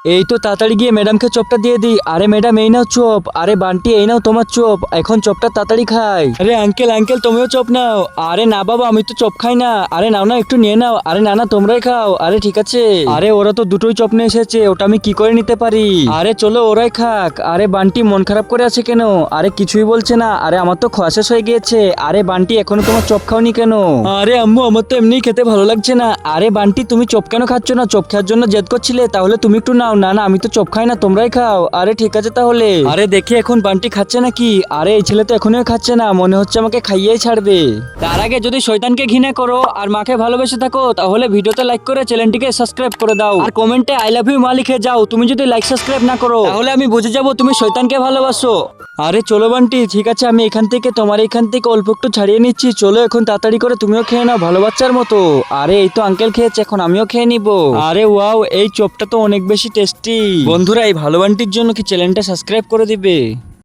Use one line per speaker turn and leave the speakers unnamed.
এই তো তাড়াতাড়ি গিয়ে ম্যাডামকে চপটা দিয়ে দিই। আরে ম্যাডাম এই নাও চপ। আরে বান্টি এই নাও তোমার চপ, এখন চপটা তাড়াতাড়ি খাই। আরে আঙ্কেল আঙ্কেল তুমিও চপ নাও। আরে না বাবা আমি তো চপ খাই না। আরে নাও না একটু নিয়ে নাও। আরে না না তোমরাই খাও। আরে ঠিক আছে। আরে ওরা তো দুটোই চপ নিয়ে এসেছে, ওটা আমি কি করে নিতে পারি? আরে চলো ওরাই খাক। আরে বান্টি মন খারাপ করে আছে কেন? আরে কিছুই বলছে না। আরে আমার তো খাওয়া শেষ হয়ে গিয়েছে। আরে বান্টি এখনো তোমার চপ খাওনি কেন? আরে আম্মু আমার তো এমনিই খেতে ভালো লাগছে না। আরে বান্টি তুমি চপ কেন খাচ্ছ না? চপ খাওয়ার জন্য জেদ করছিলে, তাহলে তুমি একটু নাও। না না আমি তো চপ খাই না, তোমরাই খাও। আরে ঠিক আছে তাহলে। আরে দেখি এখন বান্টি খাচ্ছে নাকি। আরে এই ছেলে তো এখনো খাচ্ছে না, মনে হচ্ছে আমাকে খাইয়েই ছাড়বে। তার আগে যদি শয়তানকে ঘৃণা করো আর মাকে ভালোবেসে থাকো তাহলে ভিডিওতে লাইক করে চ্যানেলটিকে সাবস্ক্রাইব করে দাও আর কমেন্টে আই লাভ ইউ মা লিখে যাও। তুমি যদি লাইক সাবস্ক্রাইব না করো তাহলে আমি বুঝে যাব তুমি শয়তানকে ভালোবাসো। আরে চলো বান্টি ঠিক আছে, আমি এখান থেকে তোমার এখান থেকে অল্প একটু ছাড়িয়ে নিচ্ছি। চলো এখন তাড়াতাড়ি করে তুমিও খেয়ে নাও ভালো বাচ্চার মতো। আরে এই তো আঙ্কেল খেয়েছে, এখন আমিও খেয়ে নিব। আরে ওয়াও এই চপটা তো অনেক বেশি টেস্টি। বন্ধুরা এই ভালো বান্টির জন্য কি চ্যানেলটা সাবস্ক্রাইব করে দিবে?